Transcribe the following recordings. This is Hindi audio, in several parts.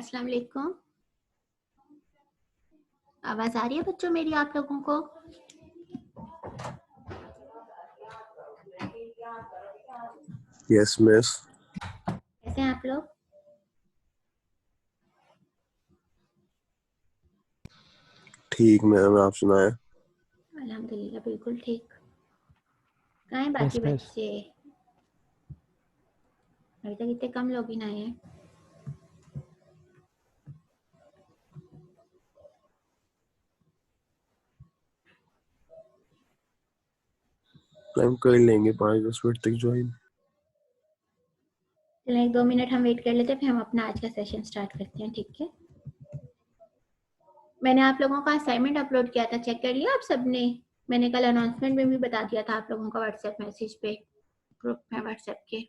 अस्सलाम वालेकुम। आवाज आ रही है बच्चों मेरी आप लोगों को? Yes miss. कैसे हैं आप लोग? ठीक मैम, आप सुनाए? अल्हम्दुलिल्लाह बिल्कुल ठीक। कहाँ हैं बाकी बच्चे? अभी तक इतने कम लोग ही आए हैं। मैम कर लेंगे 5-10 मिनट तक ज्वाइन। चलें 1-2 मिनट हम वेट कर लेते हैं, फिर हम अपना आज का सेशन स्टार्ट करते हैं, ठीक है? मैंने आप लोगों का असाइनमेंट अपलोड किया था, चेक कर लिया आप सबने? मैंने कल अनाउंसमेंट में भी बता दिया था आप लोगों का व्हाट्सएप मैसेज पे, ग्रुप में व्हाट्सएप के।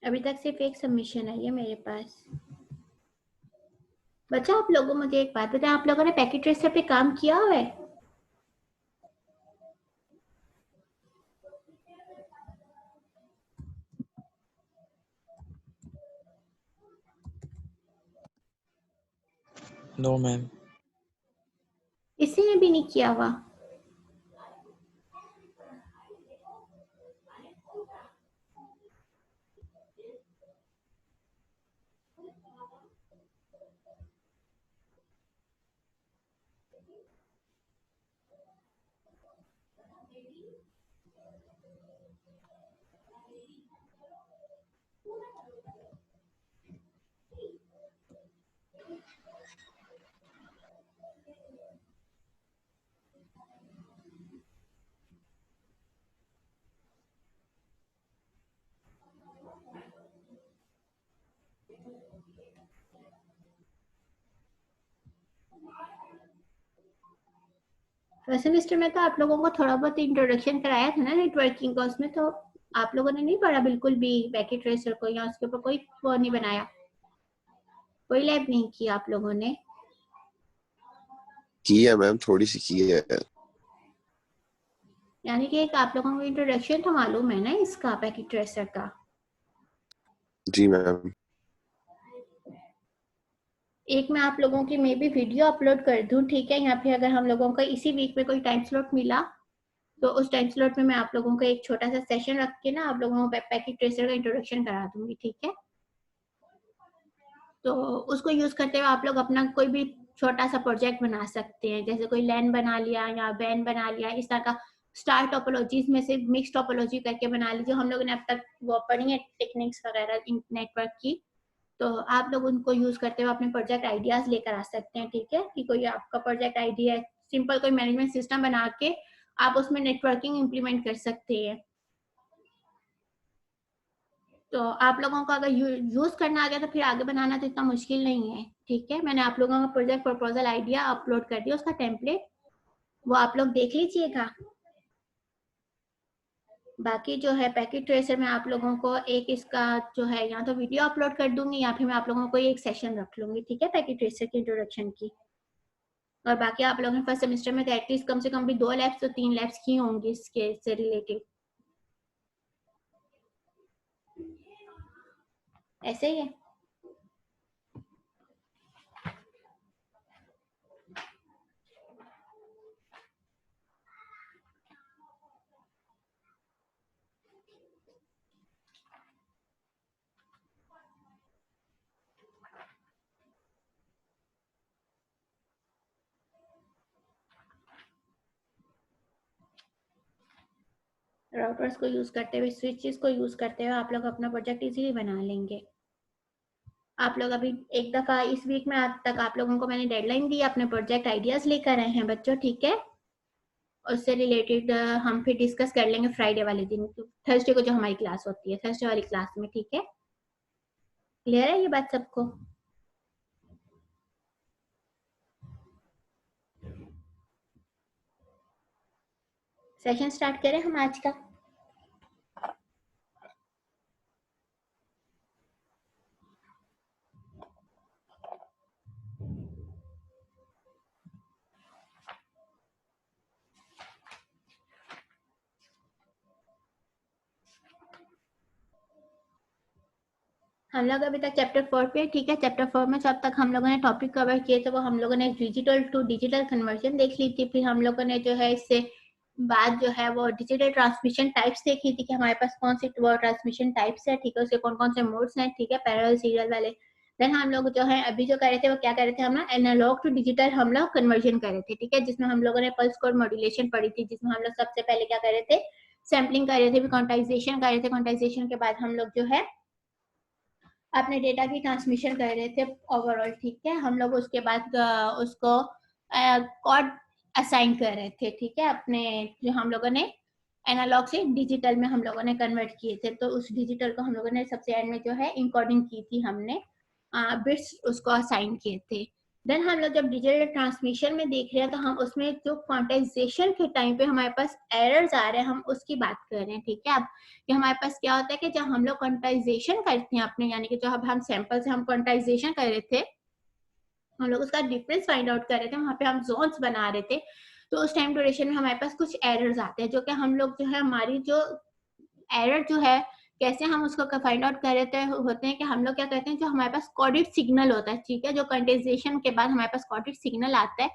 अभी तक सिर्फ एक सबमिशन आई है मेरे पास। बच्चा आप लोगों मुझे एक बात बताएं, आप लोगों ने पैकेट ट्रेसर पे काम किया हुआ है? No ma'am. किसी ने भी नहीं किया हुआ? फर्स्ट सेमेस्टर में तो आप लोगों को थोड़ा बहुत इंट्रोडक्शन कराया था ना नेटवर्किंग का, उसमें तो आप लोगों ने नहीं पढ़ा बिल्कुल भी पैकेट ट्रेसर को, या उसके ऊपर कोई वो नहीं बनाया, कोई लैब नहीं किया आप लोगों ने? की है मैम, थोड़ी सी की है। यानी कि एक आप लोगों को इंट्रोडक्शन तो मालूम है ना इसका, पैकेट ट्रेसर का? जी मैम। एक मैं आप लोगों की मे बी वीडियो अपलोड कर दूं, ठीक है? या फिर अगर हम लोगों को इसी वीक में कोई टाइम स्लॉट मिला तो उस टाइम स्लॉट में मैं आप लोगों को एक छोटा सा सेशन रख के ना आप लोगों को पैकेट ट्रेसर का इंट्रोडक्शन करा दूंगी, ठीक है? तो उसको यूज करते हुए आप लोग अपना कोई भी छोटा सा प्रोजेक्ट बना सकते हैं, जैसे कोई लैन बना लिया या बैन बना लिया, इस तरह का स्टार टोपोलॉजीज में से मिक्स टोपोलॉजी करके बना लीजिए। हम लोगों ने अब तक वो पढ़ी है टेक्निक्स वगैरह नेटवर्क की, तो आप लोग उनको यूज करते हुए अपने प्रोजेक्ट आइडियाज लेकर आ सकते हैं, ठीक है? कि कोई आपका प्रोजेक्ट आइडिया है, सिंपल कोई मैनेजमेंट सिस्टम बना के आप उसमें नेटवर्किंग इंप्लीमेंट कर सकते हैं। तो आप लोगों को अगर यूज करना आ गया तो फिर आगे बनाना तो इतना मुश्किल नहीं है, ठीक है? मैंने आप लोगों का प्रोजेक्ट प्रपोजल आइडिया अपलोड कर दिया, उसका टेम्पलेट वो आप लोग देख लीजिएगा। बाकी जो है पैकेट ट्रेसर में आप लोगों को एक इसका जो है या तो वीडियो अपलोड कर दूंगी या फिर मैं आप लोगों को एक सेशन रख लूंगी, ठीक है? पैकेट ट्रेसर की इंट्रोडक्शन की। और बाकी आप लोगों ने फर्स्ट सेमेस्टर में तो एटलीस्ट कम से कम भी 2 लैब्स तो 3 लैब्स की होंगी इसके से रिलेटेड, ऐसे ही है। राउटर्स को यूज करते हुए, स्विचेस को यूज करते हुए आप लोग अपना प्रोजेक्ट इजीली बना लेंगे। आप लोग अभी एक दफा इस वीक में आज तक आप लोगों को मैंने डेडलाइन दी, अपने प्रोजेक्ट आइडियाज लेकर आए हैं बच्चों, ठीक है? उससे रिलेटेड हम फिर डिस्कस कर लेंगे फ्राइडे वाले दिन, थर्सडे को जो हमारी क्लास होती है, थर्सडे वाली क्लास में, ठीक है? क्लियर है ये बात सबको? सेशन स्टार्ट करें हम आज का। हम लोग अभी तक चैप्टर 4 पे, ठीक है। चैप्टर 4 में जब तक हम लोगों ने टॉपिक कवर किए थे वो हम लोगों ने डिजिटल टू डिजिटल कन्वर्जन देख ली थी। फिर हम लोगों ने जो है इससे बाद जो है वो डिजिटल ट्रांसमिशन टाइप्स देखी थी कि हमारे पास कौन सी वो ट्रांसमिशन टाइप्स है, ठीक है, उसके कौन कौन से मोड्स हैं, ठीक है, पैरेलल सीरियल वाले। देन हम लोग जो है अभी जो कर रहे थे वो क्या कर रहे थे, हम लोग एनालॉग टू डिजिटल हम लोग कन्वर्जन कर रहे थे, ठीक है, जिसमें हम लोगों ने पल्स कोड मॉड्यूलेशन पढ़ी थी, जिसमें हम लोग सबसे पहले क्या कर रहे थे, सैम्पलिंग कर रहे थे, फिर क्वांटाइजेशन कर रहे थे, क्वांटाइजेशन के बाद हम लोग जो है अपने डेटा की ट्रांसमिशन कर रहे थे ओवरऑल, ठीक है। हम लोग उसके बाद उसको कोड असाइन कर रहे थे, ठीक है, अपने जो हम लोगों ने एनालॉग से डिजिटल में हम लोगों ने कन्वर्ट किए थे। तो उस डिजिटल को हम लोगों ने सबसे एंड में जो है इनकोडिंग की थी, हमने बिट्स उसको असाइन किए थे। देन हम लोग जब डिजिटल ट्रांसमिशन में देख रहे हैं तो हम उसमें जो क्वांटाइजेशन के टाइम पे हमारे पास एरर्स आ रहे हैं, हम उसकी बात कर रहे हैं, ठीक है। अब कि हमारे पास क्या होता है कि जब हम लोग क्वांटाइजेशन करते हैं अपने, यानी कि जो हम सैंपल से हम क्वांटाइजेशन कर रहे थे, हम लोग उसका डिफरेंस फाइंड आउट कर रहे थे, वहां पे हम जोन्स बना रहे थे। तो उस टाइम ड्यूरेशन में हमारे पास कुछ एरर्स आते हैं, जो कि हम लोग जो है हमारी जो एरर जो है कैसे हम उसको फाइंड आउट कर रहे होते हैं कि हम लोग क्या कहते हैं, जो हमारे पास कोडेड सिग्नल होता है, ठीक है, जो क्वांटाइजेशन के बाद हमारे पास कोडेड सिग्नल आता है,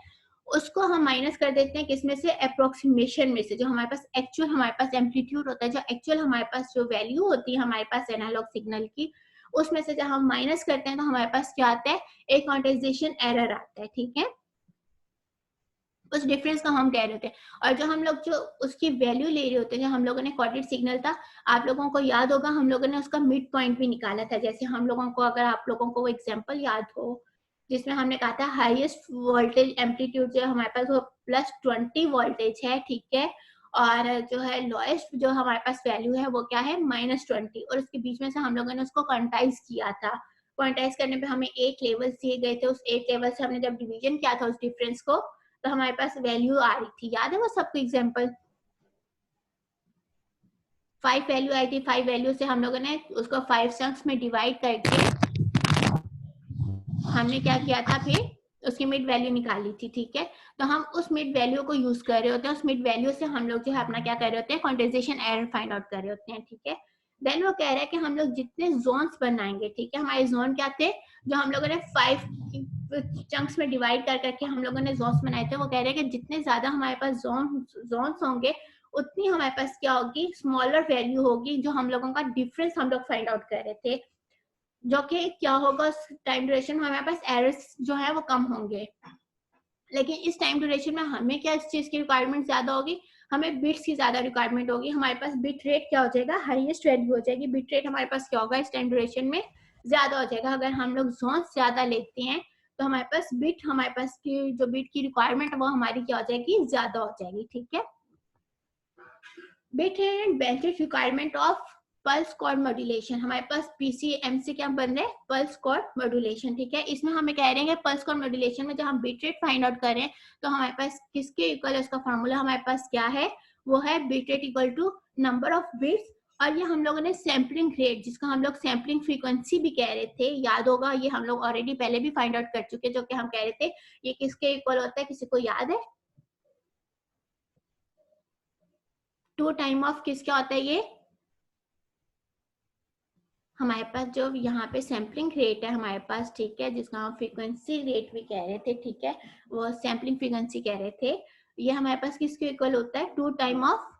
उसको हम माइनस कर देते हैं किसमें से, अप्रोक्सीमेशन में से। जो हमारे पास एक्चुअल हमारे पास एम्पलीट्यूड होता है, जो एक्चुअल हमारे पास जो वैल्यू होती है हमारे पास एनालॉग सिग्नल की, उसमें से जब हम माइनस करते हैं तो हमारे पास क्या आता है, एक क्वांटाइजेशन एरर आता है, ठीक है। उस डिफरेंस का हम कह रहे थे। और जो हम लोग जो उसकी वैल्यू ले रहे होते हैं, जो हम लोगों ने कोडेड सिग्नल था, आप लोगों को याद होगा हम लोगों ने उसका मिड पॉइंट भी निकाला था। जैसे हम लोगों को, अगर आप लोगों को वो एग्जांपल याद हो, जिसमें हमने कहा था हाईएस्ट वोल्टेज एम्पलीट्यूड जो हमारे पास वो +20 वोल्टेज है, ठीक है, और जो है लोएस्ट जो हमारे पास वैल्यू है वो क्या है, -20, और उसके बीच में से हम लोगों ने उसको क्वांटाइज किया था। क्वांटाइज करने पे हमें 8 लेवल्स दिए गए थे। उस 8 लेवल से हमने जब डिवीजन किया था उस डिफरेंस को, तो हमारे पास वैल्यू आ रही थी, याद है वो सबको एग्जांपल, 5 वैल्यू आई थी। 5 वैल्यू से हम लोगों ने उसको 5 चंक्स में डिवाइड करके हमने क्या किया था, फिर उसकी मिड वैल्यू निकाली थी, ठीक है। तो हम उस मिड वैल्यू को यूज कर रहे होते हैं, उस मिड वैल्यू से हम लोग जो है अपना क्या कर रहे होते हैं, क्वांटाइजेशन एरर फाइंड आउट कर रहे होते हैं, ठीक है। देन वो कह रहा है कि हम लोग जितने जोन्स बनाएंगे, ठीक है, हमारे जोन क्या थे, जो हम लोगों ने 5 चंक्स में डिवाइड कर करके हम लोगों ने जोन्स बनाए थे, वो कह रहे हैं कि जितने ज्यादा हमारे पास जोन्स होंगे, उतनी हमारे पास क्या होगी, स्मॉलर वैल्यू होगी, जो हम लोगों का डिफरेंस हम लोग फाइंड आउट कर रहे थे, जो कि क्या होगा, टाइम ड्यूरेशन में हमारे पास एरर्स जो है वो कम होंगे। लेकिन इस टाइम ड्यूरेशन में हमें क्या इस चीज की रिक्वायरमेंट ज्यादा होगी, हमें बिट्स की ज्यादा रिक्वायरमेंट होगी। हमारे पास बिट रेट क्या हो जाएगा, हाईएस्ट वैल्यू हो जाएगी। बिट रेट हमारे पास क्या होगा, इस टाइम ड्यूरेशन में ज्यादा हो जाएगा। अगर हम लोग जोन ज्यादा लेते हैं तो हमारे पास बिट, हमारे पास की जो बिट की रिक्वायरमेंट है वो हमारी क्या हो जाएगी, ज्यादा हो जाएगी, ठीक है। Bit and basic requirement of pulse code modulation, हमारे पास पीसीएम से क्या बन रहा है, पल्स कोड मॉड्यूलेशन, ठीक है। इसमें हमें कह रहे हैं पल्स कोड मॉड्यूलेशन में जब हम बिट रेट फाइंड आउट करें तो हमारे पास किसके इक्वल है, उसका फॉर्मूला हमारे पास क्या है, वो है bit rate equal to number of bits. और ये हम लोगों ने सैम्पलिंग रेट, जिसका हम लोग सैम्पलिंग फ्रीक्वेंसी भी कह रहे थे, याद होगा, ये हम लोग ऑलरेडी पहले भी फाइंड आउट कर चुके, जो कि हम कह रहे थे ये किसके इक्वल होता है, किसी को याद है, 2 टाइम ऑफ किसका होता है, ये हमारे पास जो यहाँ पे सैम्पलिंग रेट है हमारे पास, ठीक है, जिसका हम फ्रीक्वेंसी रेट भी कह रहे थे, ठीक है, वो सैम्पलिंग फ्रीक्वेंसी कह रहे थे, ये हमारे पास किसके इक्वल होता है, 2 टाइम ऑफ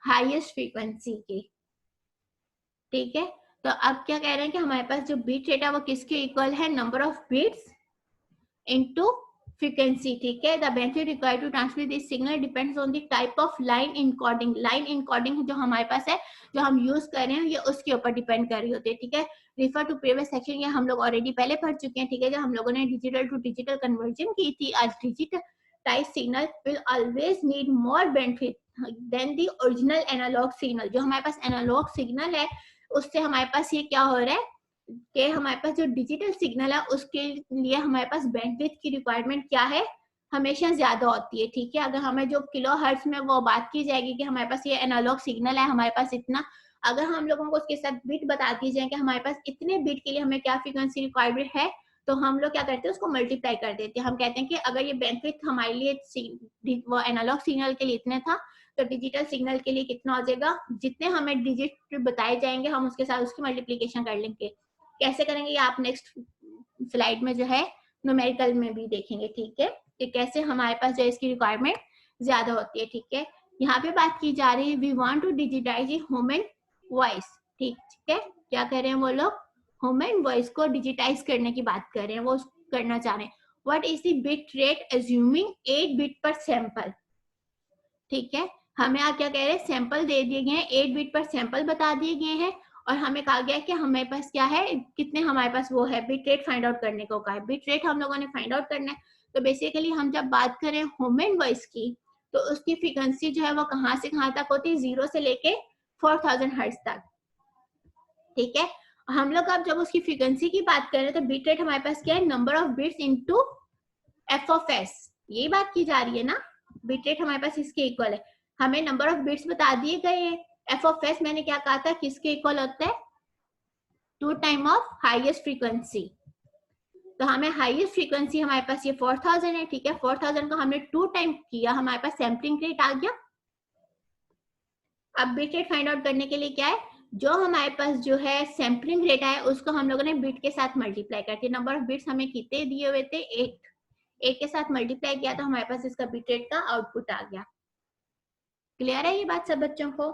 हाईएस्ट फ्रीक्वेंसी के, ठीक है। तो अब क्या कह रहे हैं कि हमारे पास जो बीट रेट है वो किसके इक्वल है, number of bits into frequency, ठीक है। The bandwidth required to transmit this signal depends on the type of line encoding। Line encoding जो हमारे पास है, जो हम यूज कर रहे हैं, ये उसके ऊपर डिपेंड कर रही होती है, ठीक है। रिफर टू प्रीवियस सेक्शन, ये हम लोग ऑलरेडी पहले पढ़ चुके हैं, ठीक है, जब हम लोगों ने डिजिटल टू डिजिटल कन्वर्जन की थी। आज digitize signal will always need more bandwidth than the original analogue signal. जो हमारे पास एनालॉग सिग्नल है उससे हमारे पास ये क्या हो रहा है कि हमारे पास जो डिजिटल सिग्नल है उसके लिए हमारे पास बैंडविड्थ की रिक्वायरमेंट क्या है, हमेशा ज्यादा होती है, ठीक है। अगर हमें जो किलो हर्ट्ज में वो बात की जाएगी कि हमारे पास ये एनालॉग सिग्नल है, हमारे पास इतना, अगर हम लोगों को उसके साथ बिट बता दी जाए कि हमारे पास इतने बिट के लिए हमें क्या फ्रीक्वेंसी रिक्वायर्ड है, तो हम लोग क्या करते हैं उसको मल्टीप्लाई कर देते हैं। हम कहते हैं कि अगर ये बैंडविड्थ हमारे लिए वो एनालॉग सिग्नल के लिए इतने था, तो डिजिटल सिग्नल के लिए कितना हो जाएगा, जितने हमें डिजिट बताए जाएंगे हम उसके साथ उसकी मल्टीप्लीकेशन कर लेंगे। कैसे करेंगे ये आप नेक्स्ट स्लाइड में जो है न्यूमेरिकल में भी देखेंगे, ठीक है, कि कैसे हमारे पास जो इसकी रिक्वायरमेंट ज्यादा होती है, ठीक है। यहाँ पे बात की जा रही है we want to digitize human voice, ठीक है। क्या कर रहे हैं वो लोग, ह्यूमन वॉइस को डिजिटाइज करने की बात कर रहे हैं, वो करना चाह रहे हैं। What is the bit rate assuming 8 bit पर सैंपल, ठीक है। हमें आप क्या कह रहे हैं, सैंपल दे दिए गए हैं, 8 बिट पर सैंपल बता दिए गए हैं, और हमें कहा गया कि हमारे पास क्या है, कितने हमारे पास वो है, बिट रेट फाइंड आउट करने को कहा है। बिट रेट हम लोगों ने फाइंड आउट करना है। तो बेसिकली हम जब बात करें ह्यूमन वॉइस की, तो उसकी फ्रीक्वेंसी जो है वो कहाँ से कहाँ तक होती है, 0 से लेके 4000 हर्ट्ज तक, ठीक है। हम लोग अब जब उसकी फ्रीक्वेंसी की बात करें तो बिट रेट हमारे पास क्या है, number of bits into F of S, यही बात की जा रही है ना। बिट रेट हमारे पास इसके इक्वल है, हमें नंबर ऑफ बिट्स बता दिए गए हैं। एफ ऑफ एस मैंने क्या कहा था, किसके इक्वल होता है, 2 टाइम ऑफ हाईएस्ट फ्रीक्वेंसी। तो हमें हाईएस्ट फ्रीक्वेंसी हमारे पास ये 4000 है, ठीक है। 4000 को हमने 2 टाइम किया, हमारे पास सैम्पलिंग रेट आ गया। अब बिट रेट फाइंड आउट करने के लिए क्या है, जो हमारे पास जो है सैम्पलिंग रेट है उसको हम लोगों ने बिट के साथ मल्टीप्लाई करके, नंबर ऑफ बिट्स हमें कितने दिए हुए थे, 8 के साथ मल्टीप्लाई किया तो हमारे पास इसका बिट रेट का आउटपुट आ गया। क्लियर है ये बात सब बच्चों को,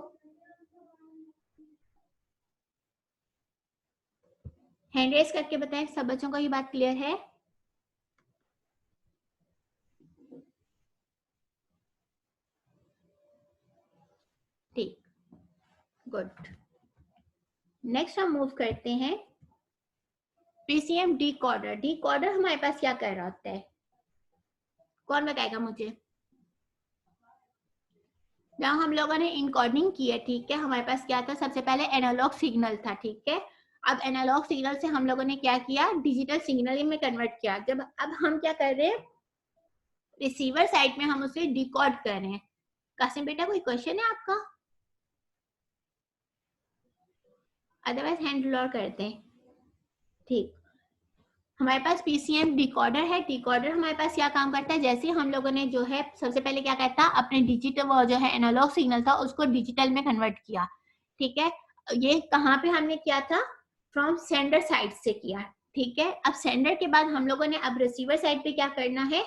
हैंड रेस करके बताएं सब बच्चों को ये बात क्लियर है। ठीक, गुड। नेक्स्ट हम मूव करते हैं पीसीएम डिकोडर। डिकोडर हमारे पास क्या कर रहा होता है, कौन बताएगा मुझे। जब हम लोगों ने इनकोडिंग की है, ठीक है, हमारे पास क्या था, सबसे पहले एनालॉग सिग्नल था, ठीक है। अब एनालॉग सिग्नल से हम लोगों ने क्या किया, डिजिटल सिग्नल में कन्वर्ट किया। जब अब हम क्या कर रहे हैं, रिसीवर साइड में हम उसे डिकोड कर रहे हैं। कासिम बेटा कोई क्वेश्चन है आपका, अदरवाइज हैंड लोअर करते हैं, ठीक। हमारे पास पीसीएम डिकोडर है। डिकोडर हमारे पास क्या काम करता है, जैसे हम लोगों ने जो है सबसे पहले क्या कहता है, अपने डिजिटल वो जो है एनालॉग सिग्नल था उसको डिजिटल में कन्वर्ट किया, ठीक है। ये कहाँ पे हमने किया था, फ्रॉम सेंडर साइड से किया, ठीक है। अब सेंडर के बाद हम लोगों ने अब रिसीवर साइड पे क्या करना है,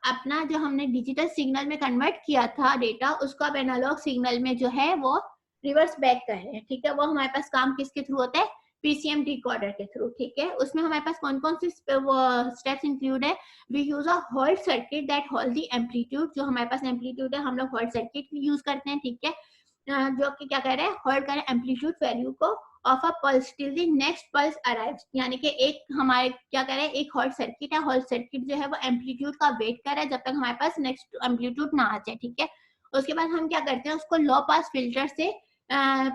अपना जो हमने डिजिटल सिग्नल में कन्वर्ट किया था डेटा, उसको अब एनालॉग सिग्नल में जो है वो रिवर्स बैक कर रहे हैं, ठीक है। वो हमारे पास काम किसके थ्रू होता है, पीसीएम डिकोडर के थ्रू, ठीक है। उसमें हमारे पास कौन कौन से स्टेप्स इंक्लूड है, we use a hold circuit that hold the amplitude. जो हमारे पास एम्पलीट्यूड है हम लोग होल्ड सर्किट यूज करते हैं, ठीक है, जो कि क्या कर रहे हैं, होल्ड करें एम्पलीट्यूड वैल्यू को of a pulse till the next pulse arrives. यानी कि एक हमारे क्या कर रहे हैं, एक होल्ड सर्किट है, होल्ड सर्किट जो है वो एम्पलीट्यूड का वेट कर रहा है जब तक हमारे पास नेक्स्ट एम्पलीट्यूड ना आ जाए, ठीक है। उसके बाद हम क्या करते हैं, उसको लो पास फिल्टर से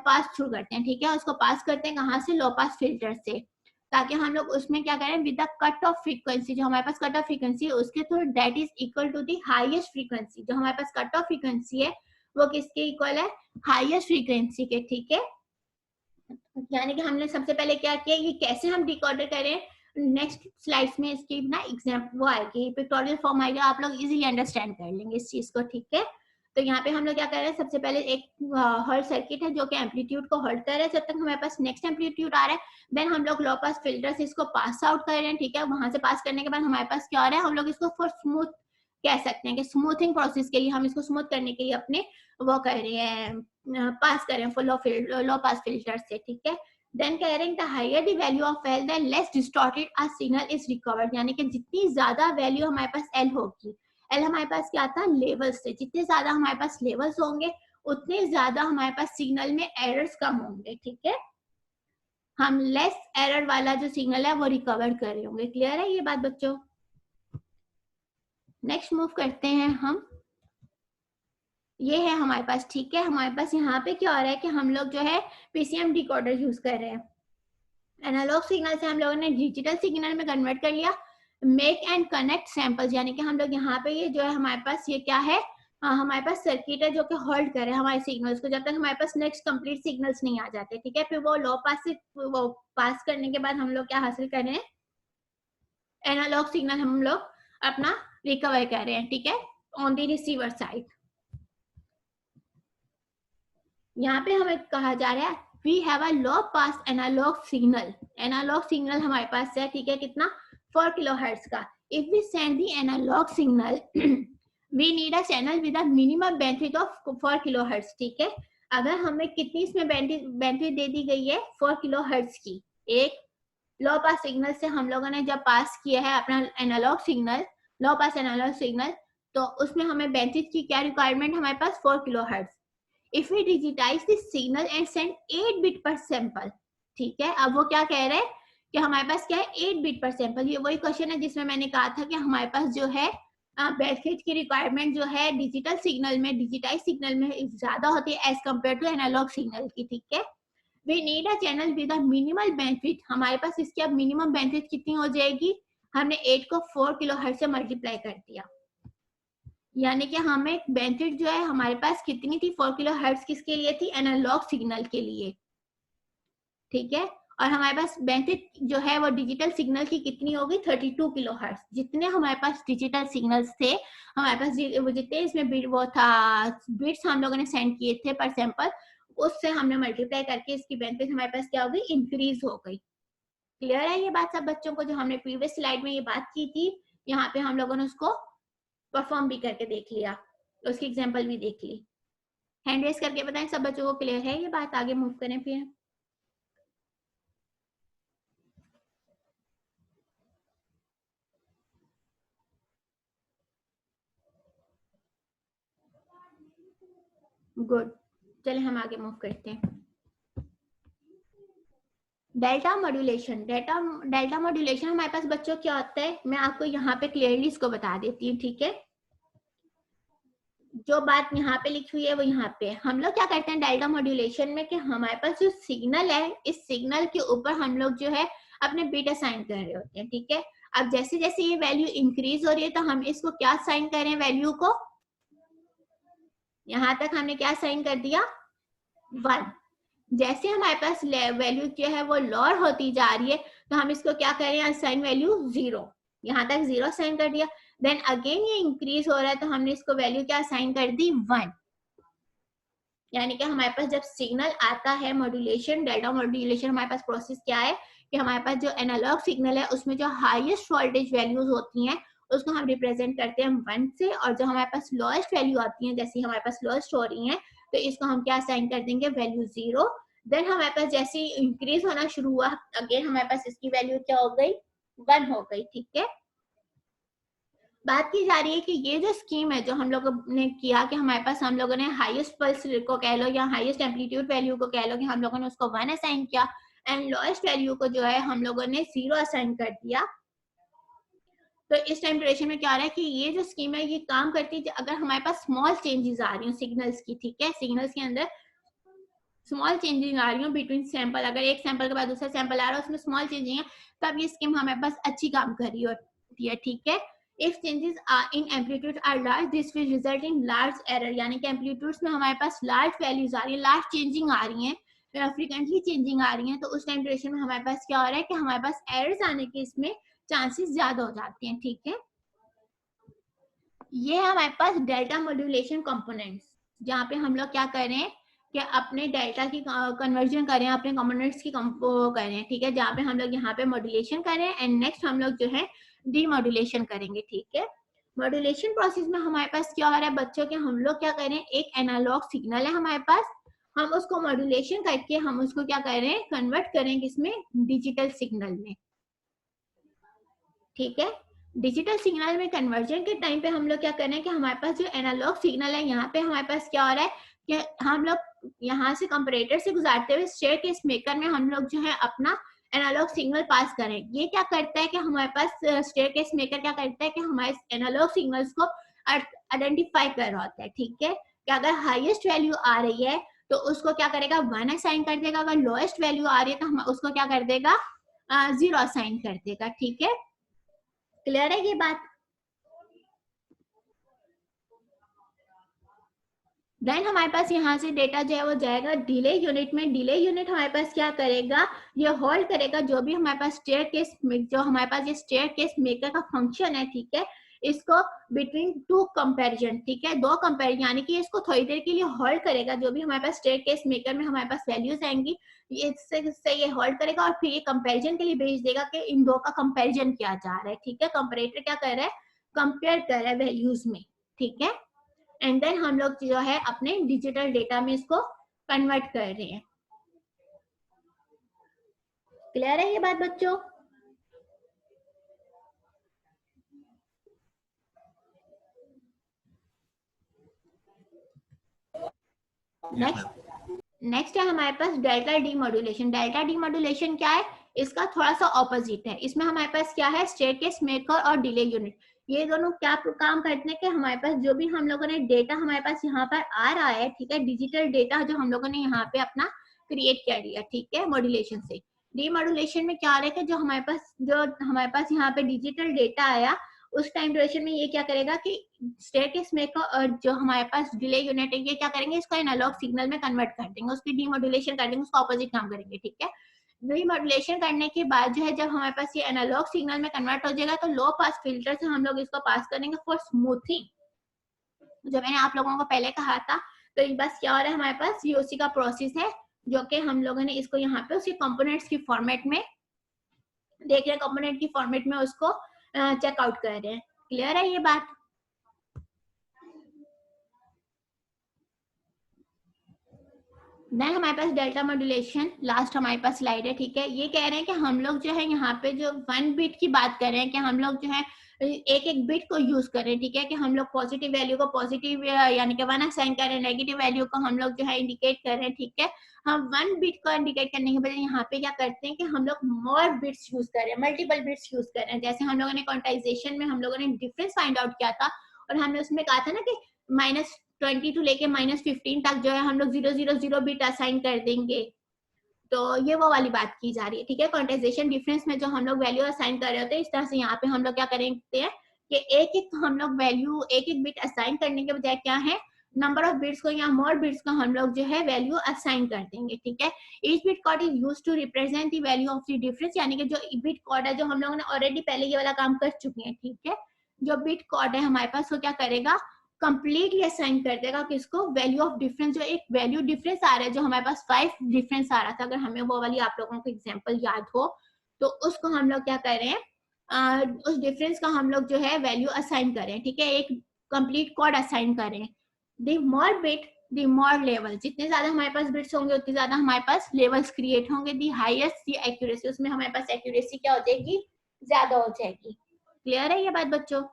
पास थ्रू करते हैं, ठीक है। उसको पास करते हैं कहाँ से, लो पास फिल्टर से, ताकि हम लोग उसमें क्या करें, with the cut off frequency, जो हमारे पास कट ऑफ फ्रीक्वेंसी है उसके through that is equal to the highest frequency. जो हमारे पास कट ऑफ फ्रीक्वेंसी है वो किसके इक्वल है, हाईएस्ट फ्रीक्वेंसी के, ठीक है। यानी कि हमने सबसे पहले क्या किया, ये कैसे हम डिकोडर करें, नेक्स्ट स्लाइड्स में इसकी ना एग्जाम्पल वो आएगी, पिक्टोरियल फॉर्म आएगा, आप लोग इजीली अंडरस्टैंड कर लेंगे इस चीज को, ठीक है। तो यहाँ पे हम लोग क्या कर रहे हैं, सबसे पहले एक होल्ड सर्किट है जो कि एम्पलीट्यूड को होल्ड कर रहा है जब तक हमारे पास नेक्स्ट एम्पलीट्यूड आ रहा है। देन हम लोग लो पास फिल्टर से इसको पास आउट कर रहे हैं, ठीक है। वहां से पास करने के बाद हमारे पास क्या हो रहा है, हम लोग इसको फॉर स्मूथ कह सकते हैं कि स्मूथिंग प्रोसेस के लिए हम इसको स्मूथ करने के लिए अपने वो कर रहे हैं, पास करें फुल लो पास फिल्टर से, ठीक है। देन कह रहे हैं the higher the value of L the less distorted a signal is recovered. यानी कि जितनी ज्यादा वैल्यू हमारे पास एल होगी, एल हमारे पास क्या था, लेवल्स थे, जितने ज्यादा हमारे पास लेवल्स होंगे उतने ज्यादा हमारे पास सिग्नल में एरर्स कम होंगे, ठीक है। हम लेस एरर वाला जो सिग्नल है वो रिकवर कर रहे होंगे। क्लियर है ये बात बच्चों। नेक्स्ट मूव करते हैं हम, ये है हमारे पास, ठीक है। हमारे पास यहाँ पे क्या हो रहा है कि हम लोग जो है पीसीएम डिकोडर यूज कर रहे हैं। एनालॉग सिग्नल से हम लोगों ने डिजिटल सिग्नल में कन्वर्ट कर लिया। मेक एंड कनेक्ट सैंपल्स, यानी कि हम लोग यहाँ पे ये जो है हमारे पास ये क्या है, हमारे पास सर्किट है जो कि होल्ड करे हमारे सिग्नल्स को जब तक हमारे पास नेक्स्ट कंप्लीट सिग्नल्स नहीं आ जाते, ठीक है। फिर वो लो पास से वो पास करने के बाद हम लोग क्या हासिल कर रहे हैं, एनालॉग सिग्नल हम लोग अपना रिकवर कर रहे हैं, ठीक है, ऑन द रिसीवर साइड। यहाँ पे हमें कहा जा रहा है we have a low pass analogue signal, analogue signal हमारे पास है, ठीक है, कितना 4 किलोहर्ट्ज का। If we send the analogue signal we need a channel with a minimum bandwidth of 4 kilohertz, ठीक है। अगर हमें कितनी इसमें बैंडविड्थ दे दी गई है 4 किलोहर्ट्ज की, एक लो पास सिग्नल से हम लोगों ने जब पास किया है अपना एनालॉग सिग्नल, लो पास एनालॉग सिग्नल, तो उसमें हमें बैंडविड्थ की क्या रिक्वायरमेंट, हमारे पास 4 kilohertz. If we digitize the signal and send 8 bit per sample, ठीक है। अब वो क्या कह रहे हैं कि हमारे पास क्या है 8 बिट पर सैंपल। ये वही क्वेश्चन है जिसमें मैंने कहा था कि हमारे पास जो है बैंडविड्थ की रिक्वायरमेंट जो है डिजिटल सिग्नल में, डिजिटाइज सिग्नल में ज्यादा होती है as compare to analogue signal की, ठीक है। We need a channel with a minimal bandwidth, हमारे पास इसकी अब मिनिमम बैंडविड्थ कितनी हो जाएगी, हमने 8 को 4 किलोहर्ट्ज से मल्टीप्लाई कर दिया, यानी कि हमें बैंडविड्थ जो है हमारे पास कितनी थी 4 किलोहर्ट्ज, किसके लिए थी, एनालॉग सिग्नल के लिए, ठीक है। और हमारे पास बैंडविड्थ जो है वो डिजिटल सिग्नल की कितनी होगी 32 किलोहर्ट्ज। जितने हमारे पास डिजिटल सिग्नल्स थे, हमारे पास जितने इसमें वो था बिट्स हम लोगों ने सेंड किए थे पर सैंपल, उससे हमने मल्टीप्लाई करके इसकी बैंडविड्थ हमारे पास क्या हो गई, इंक्रीज हो गई। क्लियर है ये बात सब बच्चों को, जो हमने प्रीवियस स्लाइड में ये बात की थी, यहाँ पे हम लोगों ने उसको परफॉर्म भी करके देख लिया, उसकी एग्जांपल भी देख ली। हैंड रेस करके बताएं सब बच्चों को क्लियर है ये बात, आगे मूव करें फिर। गुड, चले हम आगे मूव करते हैं। डेल्टा मॉड्यूलेशन, डेल्टा मॉड्यूलेशन हमारे पास बच्चों क्या होता है, मैं आपको यहाँ पे क्लियरली इसको बता देती हूँ, ठीक है। जो बात यहाँ पे लिखी हुई है वो यहाँ पे हम लोग क्या करते हैं डेल्टा मॉड्यूलेशन में, कि हमारे पास जो सिग्नल है इस सिग्नल के ऊपर हम लोग जो है अपने बीट असाइन कर रहे होते हैं, ठीक है। अब जैसे जैसे ये वैल्यू इंक्रीज हो रही है तो हम इसको क्या असाइन कर रहे हैं, वैल्यू को, यहाँ तक हमने क्या असाइन कर दिया 1। जैसे हमारे पास वैल्यू जो है वो लोअर होती जा रही है तो हम इसको क्या कर रहे हैं, असाइन वैल्यू 0, यहाँ तक 0 असाइन कर दिया। देन अगेन ये इंक्रीज हो रहा है तो हमने इसको वैल्यू क्या असाइन कर दी 1। यानी कि हमारे पास जब सिग्नल आता है मॉड्यूलेशन, डेल्टा मॉड्यूलेशन हमारे पास प्रोसेस क्या है कि हमारे पास जो एनालॉग सिग्नल है उसमें जो हाईएस्ट वोल्टेज वैल्यूज होती हैं उसको हम रिप्रेजेंट करते हैं 1 से, और जो हमारे पास लोएस्ट वैल्यू आती है जैसे हमारे पास लोएस्ट हो रही है तो इसको हम क्या असाइन कर देंगे, वैल्यू 0। देन हमारे पास जैसे इंक्रीज होना शुरू हुआ अगेन हमारे पास इसकी वैल्यू क्या हो गई, 1 हो गई, ठीक है। बात की जा रही है कि ये जो स्कीम है जो हम लोगों ने किया कि हमारे पास हम लोगों ने हाईएस्ट पल्स को कह लो या हाईएस्ट एम्पलीट्यूड वैल्यू को कह लो कि हम लोगों ने उसको 1 असाइन किया एंड लोएस्ट वैल्यू को जो है हम लोगों ने 0 असाइन कर दिया। तो इस टाइम ड्यूरेशन में क्या आ रहा है कि ये जो स्कीम है ये काम करती है अगर हमारे पास स्मॉल चेंजेस आ रही हो सिग्नल्स की, ठीक है, सिग्नल्स के अंदर स्मॉल चेंजिंग आ रही हो बिटवीन सैंपल, अगर एक सैंपल के बाद दूसरा सैंपल आ रहा है उसमें स्मॉल चेंजिंग है तब ये स्कीम हमारे पास अच्छी काम कर रही होती है, ठीक है। If changes are in amplitude are large, this will result in large error, यानी कि एम्पलीट्यूड्स में हमारे पास लार्ज वैल्यूज आ रही है, लार्ज चेंजिंग आ रही हैं, फ्रीक्वेंटली चेंजिंग आ रही हैं, तो उस टाइम ड्यूरेशन में हमारे पास क्या हो रहा है कि हमारे पास एरर्स आने के इसमें चांसेस ज्यादा हो जाते हैं, ठीक है। ये है हमारे पास डेल्टा मॉड्यूलेशन कंपोनेंट्स, जहाँ पे हम लोग क्या कर रहे हैं कि अपने डेल्टा की कन्वर्जन करें, अपने कंपोनेंट्स की करें, ठीक है, जहाँ पे हम लोग यहाँ पे मॉड्यूलेशन करें एंड नेक्स्ट हम लोग जो है डीमॉड्यूलेशन करेंगे, ठीक है। मॉड्यूलेशन प्रोसेस में हमारे पास क्या हो रहा है बच्चों के, हम लोग क्या करें, एक एनालॉग सिग्नल है हमारे पास, हम उसको मॉड्यूलेशन करके हम उसको क्या करें, कन्वर्ट करें किसमें, डिजिटल सिग्नल में, ठीक है। डिजिटल सिग्नल में कन्वर्जन के टाइम पे हम लोग क्या कर रहे हैं कि हमारे पास जो एनालॉग सिग्नल है यहाँ पे हमारे पास क्या हो रहा है कि हम लोग यहाँ से कंपैरेटर से गुजारते हुए स्टेयरकेस मेकर में हम लोग जो है अपना एनालॉग सिग्नल पास करें। ये क्या करता है कि हमारे पास स्टेयरकेस मेकर क्या करता है कि हमारे एनालॉग सिग्नल्स को आइडेंटिफाई कर रहा होता है, ठीक है, कि अगर हाईएस्ट वैल्यू आ रही है तो उसको क्या करेगा 1 असाइन कर देगा, अगर लोएस्ट वैल्यू आ रही है तो हम उसको क्या कर देगा 0 असाइन कर देगा, ठीक है। क्लियर है ये बात? देन हमारे पास यहाँ से डेटा जो है वो जाएगा डिले यूनिट में। डिले यूनिट हमारे पास क्या करेगा, ये होल्ड करेगा जो भी हमारे पास स्टेयरकेस, जो हमारे पास ये स्टेयरकेस मेकर का फंक्शन है, ठीक है, इसको बिटवीन टू कंपैरिजन, ठीक है, दो कंपेरिजन, यानी कि इसको थोड़ी देर के लिए होल्ड करेगा। जो भी हमारे पास स्टेयरकेस मेकर में हमारे पास वैल्यूज आएंगी, इससे ये होल्ड करेगा और फिर ये कंपैरिजन के लिए भेज देगा कि इन दो का कंपैरिजन किया जा रहा है, ठीक है। कंपैरेटर क्या कर रहा है, कंपेयर कर रहा है वैल्यूज में, ठीक है। एंड देन हम लोग जो है अपने डिजिटल डेटा में इसको कन्वर्ट कर रहे हैं। क्लियर है ये बात बच्चों? नेक्स्ट है हमारे पास डेल्टा डीमॉड्यूलेशन। डेल्टा डीमॉड्यूलेशन क्या है, इसका थोड़ा सा ऑपोजिट है। इसमें हमारे पास क्या है, स्टेयरकेस मेकर और डिले यूनिट, ये दोनों क्या काम करते हैं कि हमारे पास जो भी हम लोगों ने डेटा हमारे पास यहाँ पर आ रहा है, ठीक है, डिजिटल डेटा जो हम लोगों ने यहाँ पे अपना क्रिएट कर लिया, ठीक है, मॉड्यूलेशन से। डीमॉड्यूलेशन में क्या रहेगा, जो हमारे पास यहाँ पे डिजिटल डेटा आया, उस टाइम ड्यूरेशन में ये क्या करेगा कि स्टेयरकेस मेकर और जो हमारे पास डिले यूनिट है, ये क्या करेंगे, इसको एनालॉग सिग्नल में कन्वर्ट कर देंगे, उसकी डीमॉड्यूलेशन कर देंगे, उसका ऑपोजिट काम करेंगे, ठीक है। डीमॉड्यूलेशन करने के बाद जो है, जब हमारे पास ये एनालॉग सिग्नल में कन्वर्ट हो जाएगा, तो लो पास फिल्टर से हम लोग इसको पास करेंगे फॉर स्मूथिंग। जो मैंने आप लोगों को पहले कहा था, तो बस क्या हो रहा है, हमारे पास यूसी का प्रोसेस है, जो कि हम लोगों ने इसको यहाँ पे उसके कंपोनेंट्स की फॉर्मेट में देख रहे हैं, कंपोनेंट की फॉर्मेट में उसको चेकआउट कर रहे हैं। क्लियर है ये बात? देन हमारे पास डेल्टा मॉड्यूलेशन, लास्ट हमारे पास स्लाइड है, ठीक है। ये कह रहे हैं कि हम लोग जो है यहाँ पे जो 1 बिट की बात कर रहे हैं, कि हम लोग जो है एक एक बिट को यूज कर रहे हैं, ठीक है, कि हम लोग पॉजिटिव वैल्यू को पॉजिटिव यानी कि 1 असाइन कर रहे हैं, नेगेटिव वैल्यू को हम लोग जो है इंडिकेट कर रहे हैं, ठीक है। हम 1 बिट को इंडिकेट करने के बजाय यहाँ पे क्या करते हैं कि हम लोग मोर बिट्स यूज कर रहे हैं, मल्टीपल बिट्स यूज कर रहे हैं। जैसे हम लोगों ने क्वांटाइजेशन में हम लोगों ने डिफरेंस फाइंड आउट किया था, और हमने उसमें कहा था ना कि -20 लेके -15 तक जो है हम लोग 000 बिट असाइन कर देंगे। तो ये वो वाली बात की जा रही है, ठीक है। क्वांटाइजेशन डिफरेंस में जो हम लोग वैल्यू असाइन कर रहे होते हैं, इस तरह से यहाँ पे हम लोग क्या करेंगे कि एक एक हम लोग वैल्यू, एक एक बिट असाइन करने के बजाय क्या है, नंबर ऑफ बिट्स को या मोर बिट्स को हम लोग जो है वैल्यू असाइन कर देंगे, ठीक है। Each bit code is used to represent the value of the difference, यानी कि जो बिट कोड है, जो हम लोगों ने ऑलरेडी पहले ये वाला काम कर चुके हैं, ठीक है। जो बिट कोड है हमारे पास, वो क्या करेगा, कंप्लीटली असाइन कर देगा किसको, वैल्यू ऑफ डिफरेंस। जो एक वैल्यू डिफरेंस आ रहा है, जो हमारे पास 5 डिफरेंस आ रहा था, अगर हमें वो वाली आप लोगों को एग्जांपल याद हो, तो उसको हम लोग क्या कर रहे हैं, उस डिफरेंस का हम लोग जो है वैल्यू असाइन करें, ठीक है, एक कंप्लीट कोड असाइन करें। The more bit the more level, जितने ज्यादा हमारे पास बिट्स होंगे उतने ज्यादा हमारे पास लेवल्स क्रिएट होंगे। द हाईएस्ट द एक्यूरेसी, उसमें हमारे पास एक्यूरेसी क्या हो जाएगी, ज्यादा हो जाएगी। क्लियर है ये बात बच्चों?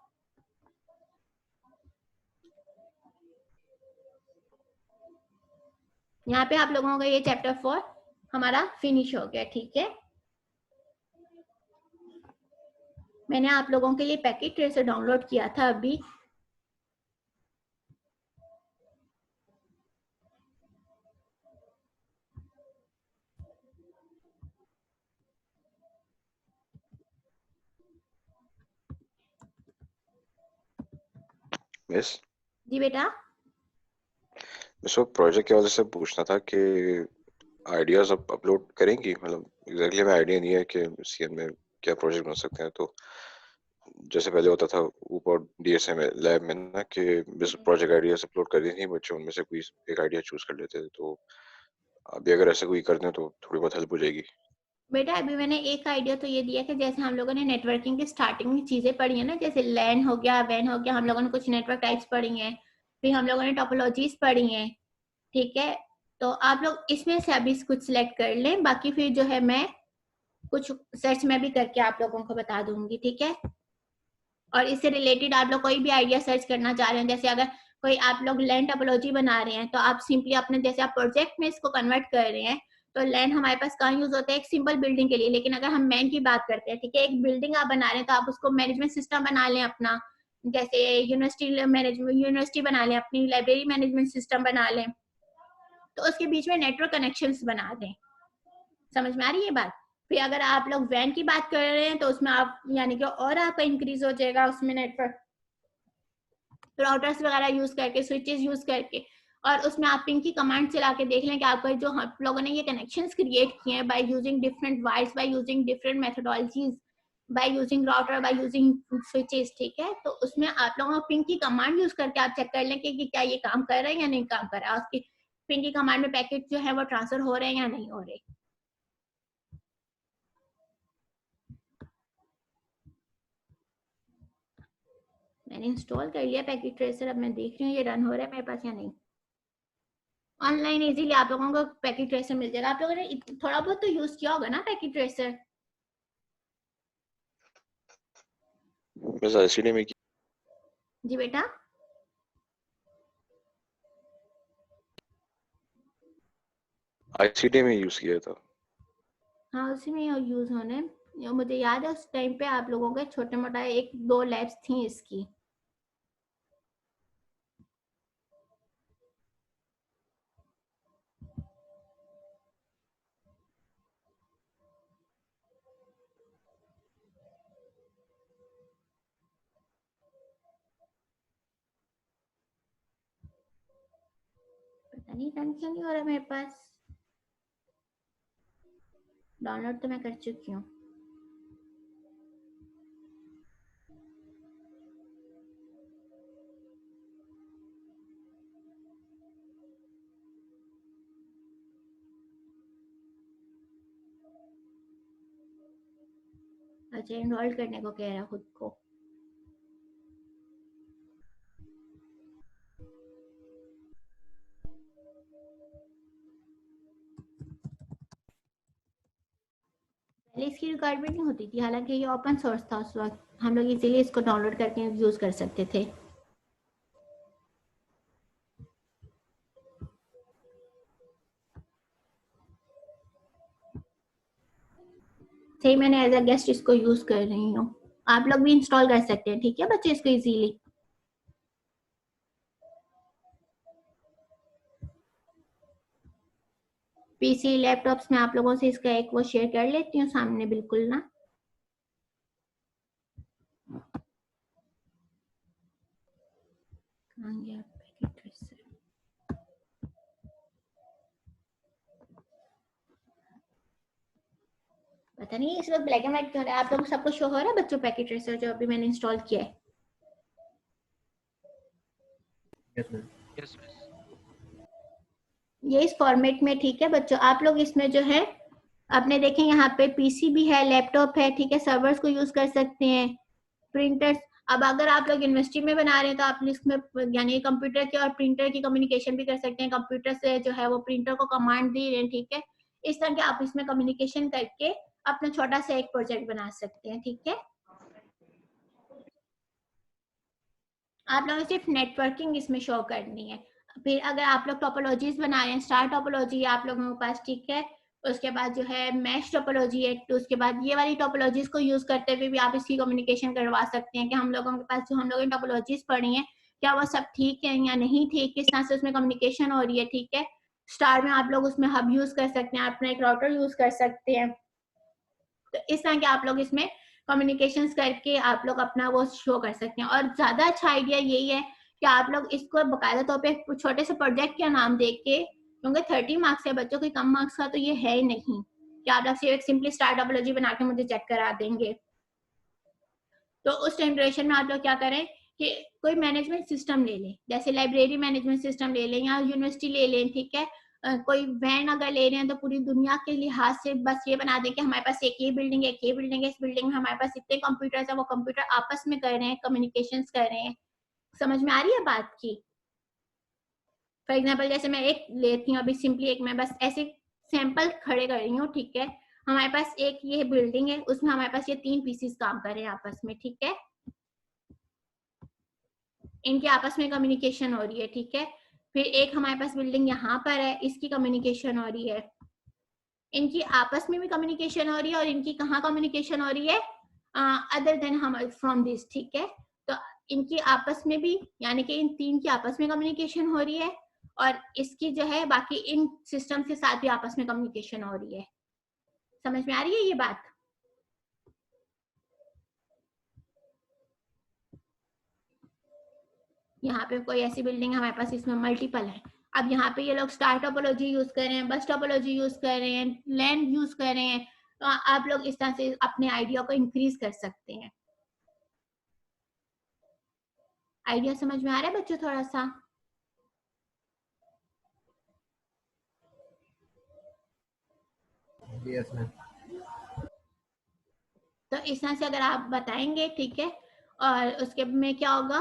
यहाँ पे आप लोगों का ये चैप्टर 4 हमारा फिनिश हो गया, ठीक है। मैंने आप लोगों के लिए पैकेट ट्रेसर डाउनलोड किया था अभी। मिस जी बेटा। मिस वो प्रोजेक्ट की वजह से पूछना था कि आइडियाज अपलोड करेंगी, मतलब एग्जैक्टली हमें आइडिया नहीं है कि सीएन में क्या प्रोजेक्ट बन सकते हैं। तो जैसे पहले होता था ऊपर डीएसए में लैब में ना, कि मिस प्रोजेक्ट आइडियाज अपलोड कर दी थी बच्चे, उनमें से कोई एक आइडिया चूज कर लेते थे। तो अभी अगर ऐसा कोई कर दें तो थोड़ी बहुत हेल्प हो जाएगी। बेटा अभी मैंने एक आइडिया तो ये दिया कि जैसे हम लोगों ने नेटवर्किंग की स्टार्टिंग में चीजें पढ़ी है ना, जैसे लैन हो गया, वैन हो गया, हम लोगों ने कुछ नेटवर्क टाइप्स पढ़ी हैं, फिर हम लोगों ने टोपोलॉजीज पढ़ी हैं, ठीक है। तो आप लोग इसमें से अभी कुछ सिलेक्ट कर लें, बाकी फिर जो है मैं कुछ सर्च में भी करके आप लोगों को बता दूंगी, ठीक है। और इससे रिलेटेड आप लोग कोई भी आइडिया सर्च करना चाह रहे हैं, जैसे अगर कोई आप लोग लैंड टोपोलॉजी बना रहे हैं, तो आप सिंपली अपने, जैसे आप प्रोजेक्ट में इसको कन्वर्ट कर रहे हैं, तो लैंड हमारे पास कहाँ यूज होता है, एक सिंपल बिल्डिंग के लिए। लेकिन अगर हम मैन की बात करते हैं, ठीक है, एक बिल्डिंग आप बना रहे हैं, तो आप उसको मैनेजमेंट सिस्टम बना लें अपना, जैसे यूनिवर्सिटी बना लें, अपनी लाइब्रेरी मैनेजमेंट सिस्टम बना लें, तो उसके बीच में नेटवर्क कनेक्शंस बना दें। समझ में आ रही है बात? फिर अगर आप लोग वैन की बात कर रहे हैं तो उसमें आप यानी कि और आपका इंक्रीज हो जाएगा उसमें नेटवर्क राउटर्स वगैरह यूज करके, स्विचेस यूज करके, और उसमें आप पिंग की कमांड चला के देख लें कि आपका जो हम लोगों ने ये कनेक्शंस क्रिएट किए हैं by using different wires, by using different methodologies, by using router, by using switches, ठीक है। तो उसमें आप लोगों को पिंग की कमांड यूज करके आप चेक कर लें कि क्या ये काम कर रहा है या नहीं काम कर रहा है, उसकी पिंग की कमांड में पैकेट जो है वो ट्रांसफर हो रहे हैं या नहीं हो रहे। मैंने इंस्टॉल कर लिया पैकेट ट्रेसर, अब मैं देख रही हूँ ये रन हो रहा है मेरे पास या नहीं। ऑनलाइन इजीली आप लोगों को पैकेट ट्रेसर मिल जाएगा। आप लोगों ने थोड़ा बहुत तो यूज किया होगा ना पैकेट ट्रेसर? बस आईसीडी में जी बेटा, आईसीडी में यूज किया था। हाँ उसी में यूज होने, मुझे याद है उस टाइम पे आप लोगों के छोटे मोटा 1-2 लैब्स थी इसकी। पता नहीं रन क्यों नहीं हो रहा मेरे पास। डाउनलोड तो मैं कर चुकी हूँ। अच्छा इनरोल करने को कह रहा खुद को। पहले इसकी रिक्वायरमेंट नहीं होती थी, हालांकि ये ओपन सोर्स था उस वक्त, हम लोग इजीली इसको डाउनलोड करके यूज कर सकते थे। सही, मैंने एज अ गेस्ट इसको यूज कर रही हूँ। आप लोग भी इंस्टॉल कर सकते हैं, ठीक है बच्चे, इसको इजीली। पीसी लैपटॉप्स में आप लोगों से इसका एक वो शेयर कर लेती हूँ सामने, बिल्कुल ना। कहाँ गया पैकेट ट्रेसर? पता नहीं इस वक्त ब्लैक एंड व्हाइट क्यों हो रहा है। आप लोगों को सबको शो हो रहा है बच्चों पैकेट ट्रेसर जो अभी मैंने इंस्टॉल किया है? Yes, ये इस फॉर्मेट में, ठीक है बच्चों। आप लोग इसमें जो है आपने देखें यहाँ पे पीसी भी है, लैपटॉप है, ठीक है, सर्वर्स को यूज कर सकते हैं, प्रिंटर्स। अब अगर आप लोग यूनिवर्सिटी में बना रहे हैं तो आप इसमें यानी कंप्यूटर के और प्रिंटर की कम्युनिकेशन भी कर सकते हैं। कंप्यूटर से जो है वो प्रिंटर को कमांड दे रहे हैं, ठीक है। इस तरह के आप इसमें कम्युनिकेशन करके अपना छोटा सा एक प्रोजेक्ट बना सकते हैं, ठीक है। आप लोगों को सिर्फ नेटवर्किंग इसमें शो करनी है। फिर अगर आप लोग टोपोलॉजीज बना रहे हैं, स्टार टोपोलॉजी आप लोगों के पास, ठीक है। उसके बाद जो है मैश टोपोलॉजी है, तो उसके बाद ये वाली टोपोलॉजीज को यूज करते हुए भी आप इसकी कम्युनिकेशन करवा सकते हैं कि हम लोगों के पास जो हम लोगों ने टोपोलॉजीज पढ़ी हैं क्या वो सब ठीक है या नहीं ठीक, किस तरह से उसमें कम्युनिकेशन हो रही है, ठीक है। स्टार में आप लोग उसमें हब यूज कर सकते हैं, अपना एक राउटर यूज कर सकते हैं। तो इस तरह के आप लोग इसमें कम्युनिकेशंस करके आप लोग अपना वो शो कर सकते हैं। और ज्यादा अच्छा आइडिया यही है कि आप लोग इसको बाकायदा तौर पे छोटे से प्रोजेक्ट का नाम दे के, क्योंकि 30 मार्क्स है बच्चों, कोई कम मार्क्स का तो ये है ही नहीं कि आप लोग सिर्फ एक सिंपली स्टार टोपोलॉजी बना के मुझे चेक करा देंगे। तो उस टाइम ड्यूरेशन में आप लोग क्या करें कि कोई मैनेजमेंट सिस्टम ले लें, जैसे लाइब्रेरी मैनेजमेंट सिस्टम ले लें या यूनिवर्सिटी ले लें, ठीक है। कोई वैन अगर ले रहे हैं तो पूरी दुनिया के लिहाज से बस ये बना दें कि हमारे पास एक ये बिल्डिंग है, एक ये बिल्डिंग है, इस बिल्डिंग में हमारे पास इतने कंप्यूटर्स है, वो कंप्यूटर आपस में कर रहे हैं, कम्युनिकेशंस कर रहे हैं। समझ में आ रही है बात की? फॉर एग्जाम्पल जैसे मैं एक लेती हूँ अभी सिंपली, एक मैं बस ऐसे सैंपल खड़े कर रही हूँ, ठीक है। हमारे पास एक ये बिल्डिंग है, उसमें हमारे पास ये 3 पीसीस काम कर रहे हैं आपस में, ठीक है। इनके आपस में कम्युनिकेशन हो रही है, ठीक है। फिर एक हमारे पास बिल्डिंग यहाँ पर है, इसकी कम्युनिकेशन हो रही है, इनकी आपस में भी कम्युनिकेशन हो रही है, और इनकी कहाँ कम्युनिकेशन हो रही है अदर देन हम फ्रॉम दिस, ठीक है। तो इनकी आपस में भी यानी कि इन 3 की आपस में कम्युनिकेशन हो रही है, और इसकी जो है बाकी इन सिस्टम के साथ भी आपस में कम्युनिकेशन हो रही है। समझ में आ रही है ये बात? यहाँ पे कोई ऐसी बिल्डिंग हमारे पास इसमें मल्टीपल है। अब यहाँ पे ये लोग स्टार टोपोलॉजी यूज कर रहे हैं, बस टोपोलॉजी यूज कर रहे हैं, लैंड यूज कर रहे हैं, तो आप लोग इस तरह से अपने आइडिया को इंक्रीज कर सकते हैं। आइडिया समझ में आ रहा है बच्चों थोड़ा सा? Yes ma'am. तो इस तरह से अगर आप बताएंगे, ठीक है, और उसके में क्या होगा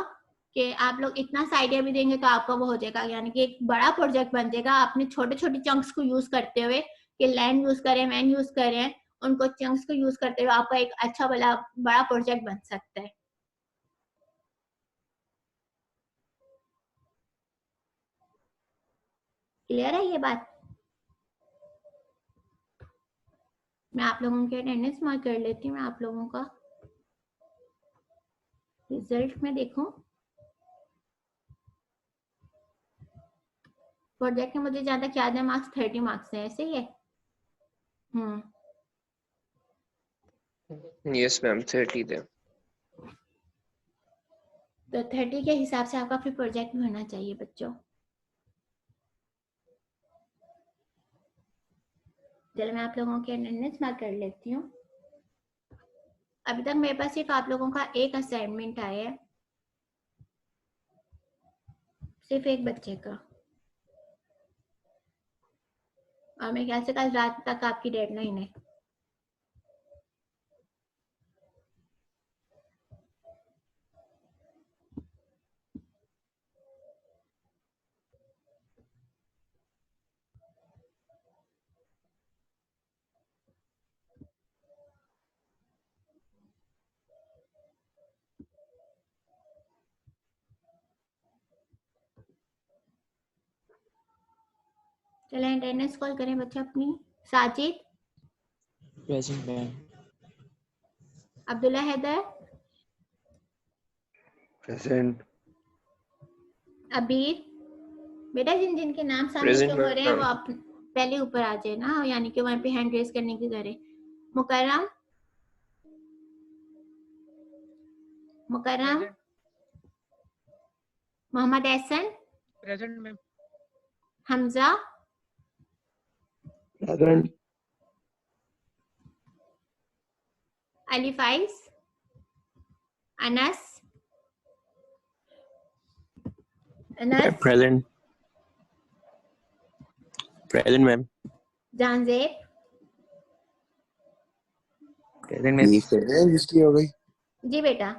कि आप लोग इतना सा आइडिया भी देंगे तो आपका वो हो जाएगा, यानी कि एक बड़ा प्रोजेक्ट बन जाएगा अपने छोटे छोटे चंक्स को यूज करते हुए, कि लैंड यूज करें, मैन यूज करें, उनको चंक्स को यूज करते हुए आपका एक अच्छा बड़ा प्रोजेक्ट बन सकता है। क्लियर है ये बात? मैं आप लोगों के अटेंडेंस मार्क कर लेती हूँ, मैं आप लोगों का रिजल्ट में देखूं। प्रोजेक्ट में मुझे ज्यादा याद है मार्क्स 30 मार्क्स है, ऐसे ही है? यस मैम 30 थे। तो 30 के हिसाब से आपका फिर प्रोजेक्ट भी होना चाहिए बच्चों। चलो मैं आप लोगों के अटेंडेंस मार्क कर लेती हूँ। अभी तक मेरे पास सिर्फ आप लोगों का एक असाइनमेंट आया है, सिर्फ एक बच्चे का, और मेरे ख्याल से कल रात तक आपकी डेडलाइन है। चले अटेंडेंस कॉल करें बच्चे अपनी। Sajid, present ma'am. Abdullah Haider, present. Abir. बेटा जिन जिन के नाम सामने Present, शो हो रहे हैं वो ma'am. आप पहले ऊपर आ जाए ना, यानी कि वहां पे हैंड रेज करने की करें। Mukarram, Mukarram, Mohammad Ehsan, present ma'am. Hamza, present. Ali Faiz, Anas, Anas, present. Present ma'am. Jahanzeb, present ma'am. Registry हो गई। जी बेटा।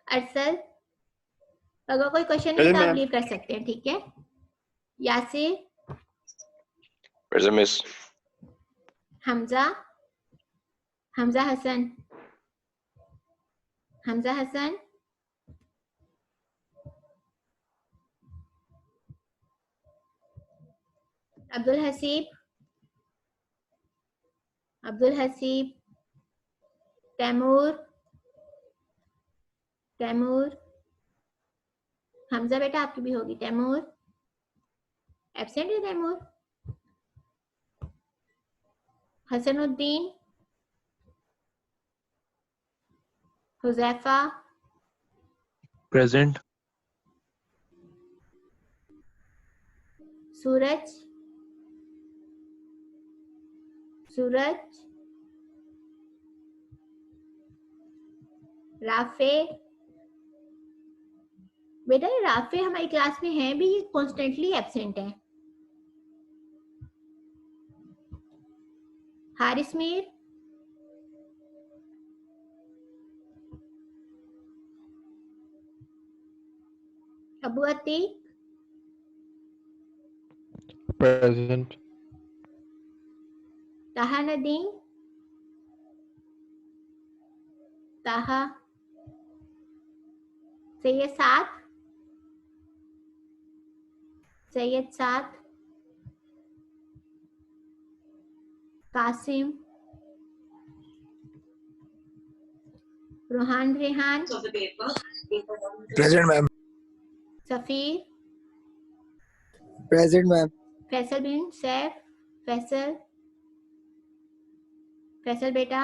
अरसल, अगर कोई क्वेश्चन नहीं Present, तो आप ma'am. लीव कर सकते हैं, ठीक है। Yasir, Present, miss. हमजा, हमजा हसन, हमजा हसन, अब्दुल हसीब, अब्दुल हसीब, तैमूर, तैमूर, हमजा बेटा आपकी भी होगी। तैमूर एब्सेंट है। तैमूर, हसनुद्दीन, हुजैफा, प्रेजेंट। सूरज, सूरज, राफे। बेटा ये राफे हमारी क्लास में है भी, कॉन्स्टेंटली एब्सेंट है। Haris Mir, Abu Atiq, present. Taha Nadeem, Taha, Syed Saad, Syed Saad, Qasim, Ruhan Rehan, present ma'am. Safeer, present ma'am. Faisal bin Saif, Faisal, Faisal बेटा,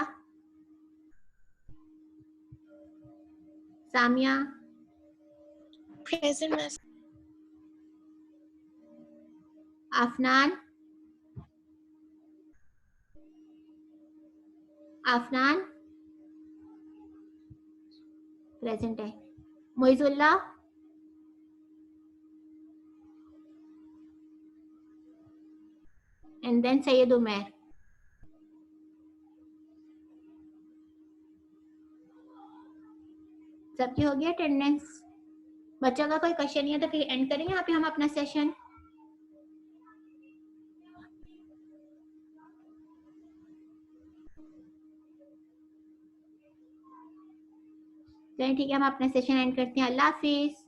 Samia, Present, miss. Afnan, Afnan present है, मोइजुल्ला, एंड देन सैयद उमर। सबकी हो गया अटेंडेंस? बच्चों का कोई क्वेश्चन नहीं है तो फिर एंड करेंगे यहाँ पे हम अपना सेशन। चलिए ठीक है, हम अपना सेशन एंड करते हैं। अल्लाह हाफिज।